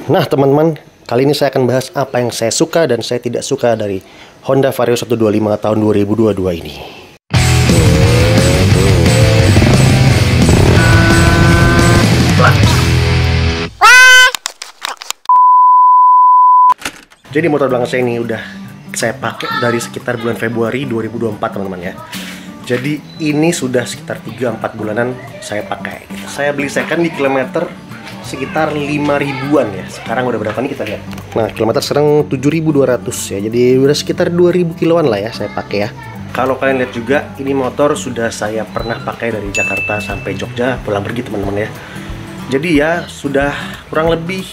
Nah teman-teman, kali ini saya akan bahas apa yang saya suka dan saya tidak suka dari Honda Vario 125 tahun 2022 ini. Jadi motor belakang saya ini udah saya pakai dari sekitar bulan Februari 2024 teman-teman ya. Jadi ini sudah sekitar 3-4 bulanan saya pakai. Saya beli second di kilometer sekitar 5.000-an ya. Sekarang udah berapa nih kita lihat. Nah, kilometer sekarang 7.200 ya. Jadi udah sekitar 2.000 kiloan lah ya saya pakai ya. Kalau kalian lihat juga, ini motor sudah saya pernah pakai dari Jakarta sampai Jogja pulang pergi teman-teman ya. Jadi ya sudah kurang lebih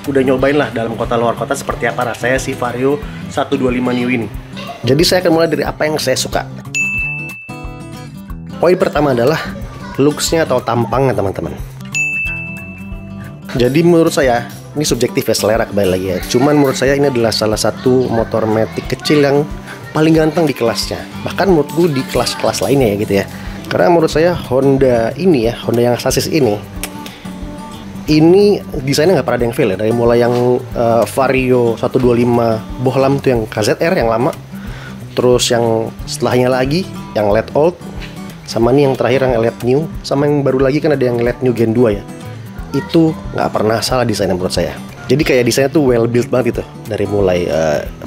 udah nyobain lah dalam kota luar kota seperti apa rasanya si Vario 125 New ini. Jadi saya akan mulai dari apa yang saya suka. Poin pertama adalah looks-nya atau tampangnya teman-teman. Jadi menurut saya, ini subjektif ya, selera kembali lagi ya. Cuman menurut saya ini adalah salah satu motor matic kecil yang paling ganteng di kelasnya. Bahkan menurut gue di kelas-kelas lainnya ya gitu ya. Karena menurut saya Honda ini ya, Honda yang sasis ini desainnya nggak pernah ada yang fail ya. Dari mulai yang Vario 125 Bohlam tuh yang KZR yang lama, terus yang setelahnya lagi yang LED Old, sama nih yang terakhir yang LED New, sama yang baru lagi kan ada yang LED New Gen 2 ya. Itu nggak pernah salah desainnya menurut saya. Jadi kayak desainnya tuh well built banget gitu. Dari mulai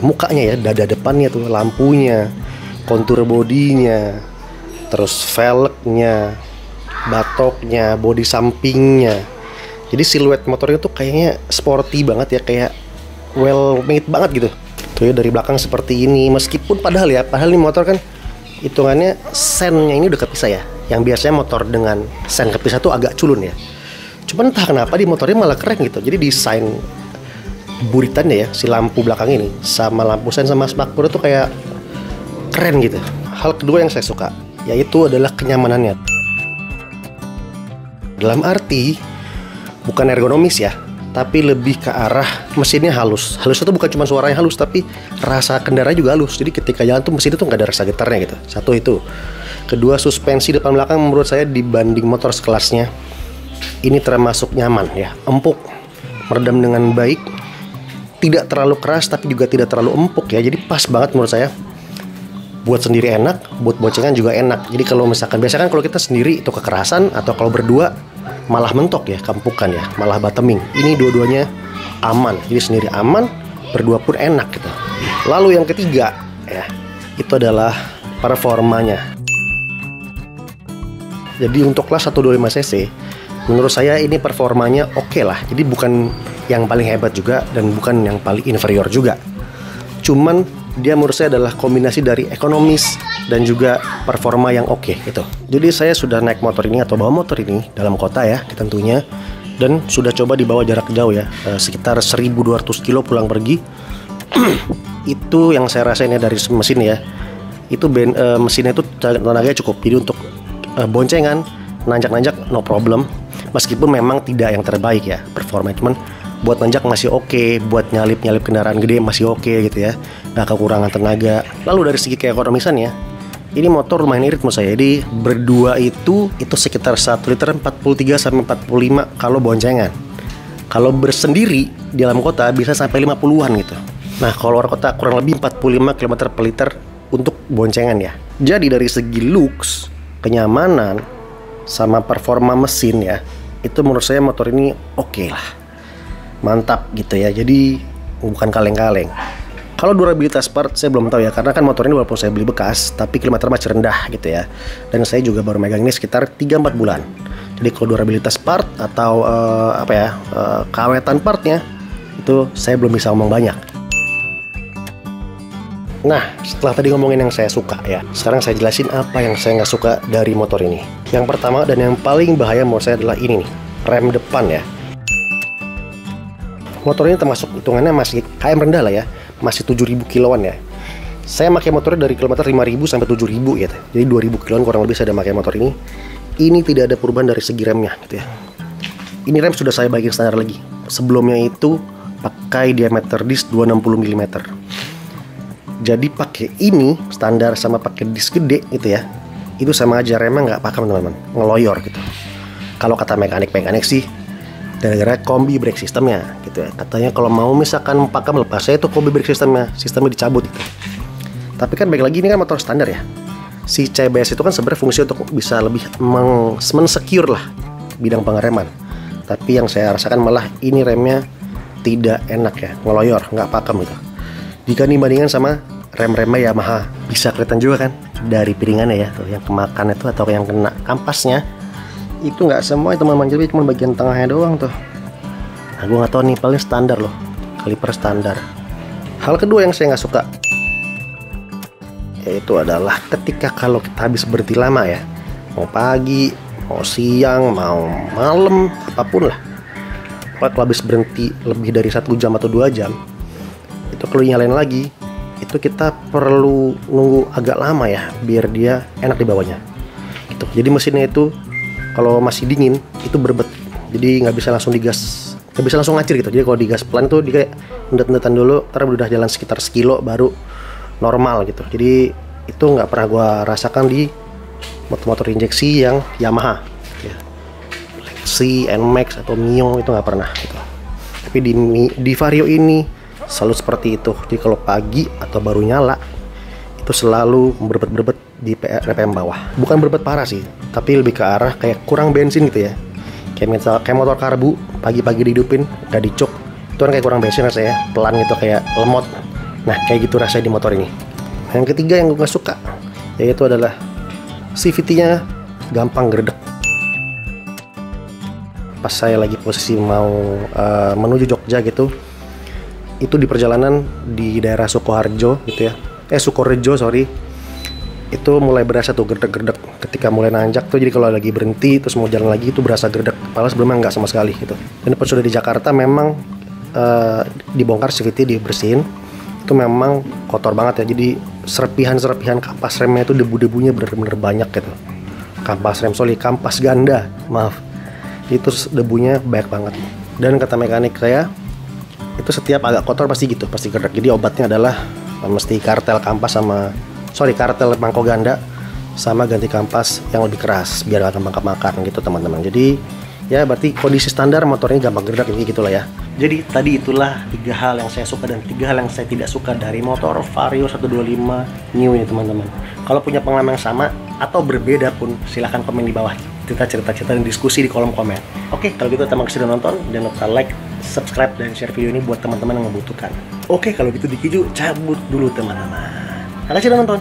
mukanya ya, dada depannya tuh, lampunya, kontur bodinya, terus velgnya, batoknya, bodi sampingnya. Jadi siluet motornya tuh kayaknya sporty banget ya, kayak well made banget gitu. Tuh ya dari belakang seperti ini. Meskipun padahal ini motor kan hitungannya sennya ini udah kepisah ya. Yang biasanya motor dengan sen kepisah tuh agak culun ya. Cuman entah kenapa di motornya malah keren gitu. Jadi desain buritannya ya, si lampu belakang ini sama lampu sen sama spakbor tuh kayak keren gitu. Hal kedua yang saya suka yaitu adalah kenyamanannya. Dalam arti bukan ergonomis ya, tapi lebih ke arah mesinnya halus. Halus itu bukan cuma suaranya halus, tapi rasa kendara juga halus. Jadi ketika jalan tuh mesin itu nggak ada rasa getarnya gitu. Satu itu. Kedua, suspensi depan belakang menurut saya dibanding motor sekelasnya ini termasuk nyaman ya, empuk, meredam dengan baik, tidak terlalu keras tapi juga tidak terlalu empuk ya. Jadi pas banget menurut saya. Buat sendiri enak, buat boncengan juga enak. Jadi kalau misalkan biasanya kan kalau kita sendiri itu kekerasan, atau kalau berdua malah mentok ya, kampukan ya, malah bottoming. Ini dua-duanya aman. Jadi sendiri aman, berdua pun enak gitu. Lalu yang ketiga ya, itu adalah performanya. Jadi untuk kelas 125 cc menurut saya ini performanya oke lah. Jadi bukan yang paling hebat juga dan bukan yang paling inferior juga. Cuman dia menurut saya adalah kombinasi dari ekonomis dan juga performa yang oke gitu. Jadi saya sudah naik motor ini atau bawa motor ini dalam kota ya tentunya, dan sudah coba dibawa jarak jauh ya, sekitar 1.200 kilo pulang pergi. Itu yang saya rasain ya dari mesin ya. Itu mesinnya itu tenaganya cukup. Jadi untuk boncengan, nanjak-nanjak no problem. Meskipun memang tidak yang terbaik ya performanya, cuman buat nanjak masih oke, buat nyalip kendaraan gede masih oke gitu ya, nggak kekurangan tenaga. Lalu dari segi keekonomisan ya, ini motor lumayan irit menurut saya. Jadi berdua itu sekitar 1 liter 43 sampai 45 kalau boncengan. Kalau bersendiri di dalam kota bisa sampai 50-an gitu. Nah kalau luar kota kurang lebih 45 km per liter untuk boncengan ya. Jadi dari segi looks, kenyamanan, sama performa mesin ya, itu menurut saya motor ini oke lah, mantap gitu ya. Jadi bukan kaleng-kaleng. Kalau durabilitas part saya belum tahu ya, karena kan motor ini walaupun saya beli bekas tapi kilometer masih rendah gitu ya, dan saya juga baru megang ini sekitar 3-4 bulan. Jadi kalau durabilitas part atau keawetan partnya itu saya belum bisa ngomong banyak. Nah, setelah tadi ngomongin yang saya suka ya, sekarang saya jelasin apa yang saya nggak suka dari motor ini. Yang pertama dan yang paling bahaya menurut saya adalah ini nih, rem depan ya. Motor ini termasuk hitungannya masih KM rendah lah ya, masih 7.000 kiloan ya. Saya pakai motornya dari kilometer 5.000 sampai 7.000 ya. Jadi 2.000 kiloan kurang lebih saya udah pakai motor ini. Ini tidak ada perubahan dari segi remnya gitu ya. Ini rem sudah saya baikin standar lagi. Sebelumnya itu pakai diameter disc 260 mm. Jadi pakai ini standar sama pakai disk gede gitu ya, itu sama aja, remnya nggak pakem teman-teman, ngeloyor gitu. Kalau kata mekanik sih gara-gara kombi brake sistemnya gitu ya. Katanya kalau mau misalkan pakai melepasnya itu kombi brake sistemnya dicabut gitu. Tapi kan baik lagi ini kan motor standar ya. Si CBS itu kan sebenarnya fungsi untuk bisa lebih men-secure lah bidang pengereman. Tapi yang saya rasakan malah ini remnya tidak enak ya, ngeloyor, nggak pakem gitu. Jika dibandingkan sama rem-remnya Yamaha, bisa kelihatan juga kan dari piringannya ya, tuh yang kemakan itu atau yang kena kampasnya. Itu nggak semua itu memang, jadi cuma bagian tengahnya doang tuh. Nah, gue nggak tahu nih, paling standar loh, kaliper standar. Hal kedua yang saya nggak suka yaitu adalah ketika kalau kita habis berhenti lama ya, mau pagi, mau siang, mau malam, apapun lah. Kalau habis berhenti lebih dari 1 jam atau 2 jam, itu kalau nyalain lagi, itu kita perlu nunggu agak lama ya, biar dia enak dibawanya. Gitu. Jadi mesinnya itu kalau masih dingin itu berbet, jadi nggak bisa langsung digas, nggak bisa langsung ngacir gitu. Jadi kalau digas pelan tuh dia kayak ndet-ndetan dulu, ntar udah jalan sekitar sekilo baru normal gitu. Jadi itu nggak pernah gua rasakan di motor-motor injeksi yang Yamaha ya. Lexi, NMAX atau Mio itu nggak pernah gitu. Tapi di Vario ini selalu seperti itu. Jadi kalau pagi atau baru nyala itu selalu berbet-berbet di RPM bawah. Bukan berbet parah sih, tapi lebih ke arah kayak kurang bensin gitu ya. Kayak motor karbu pagi-pagi dihidupin gak dicuk, itu kan kayak kurang bensin rasanya, pelan gitu kayak lemot. Nah kayak gitu rasanya di motor ini. Yang ketiga yang gue gak suka yaitu adalah CVT-nya gampang gerdek. Pas saya lagi posisi mau menuju Jogja gitu, itu di perjalanan di daerah Sukoharjo gitu ya, Sukorejo sorry, itu mulai berasa tuh gerdek-gerdek ketika mulai nanjak tuh. Jadi kalau lagi berhenti terus mau jalan lagi itu berasa gerdek, padahal sebelumnya nggak sama sekali gitu. Dan pas sudah di Jakarta memang dibongkar CVT, dibersihin, itu memang kotor banget ya. Jadi serpihan-serpihan kampas remnya itu debu-debunya bener-bener banyak gitu. Kampas rem kampas ganda, maaf, itu debunya banyak banget. Dan kata mekanik saya, itu setiap agak kotor pasti gitu, pasti gerdek. Jadi obatnya adalah mesti kartel kampas kartel mangkok ganda sama ganti kampas yang lebih keras biar gak gampang kemakan gitu teman-teman. Jadi ya berarti kondisi standar motornya gampang gerdek ini gitulah ya. Jadi tadi itulah 3 hal yang saya suka dan 3 hal yang saya tidak suka dari motor Vario 125 New ini teman-teman. Kalau punya pengalaman yang sama atau berbeda pun silahkan komen di bawah, kita cerita-cerita dan diskusi di kolom komen. Oke, kalau gitu terima kasih sudah nonton, jangan lupa like, subscribe dan share video ini buat teman-teman yang membutuhkan. Oke, kalau gitu Diki Ju cabut dulu teman-teman. Makasih sudah nonton.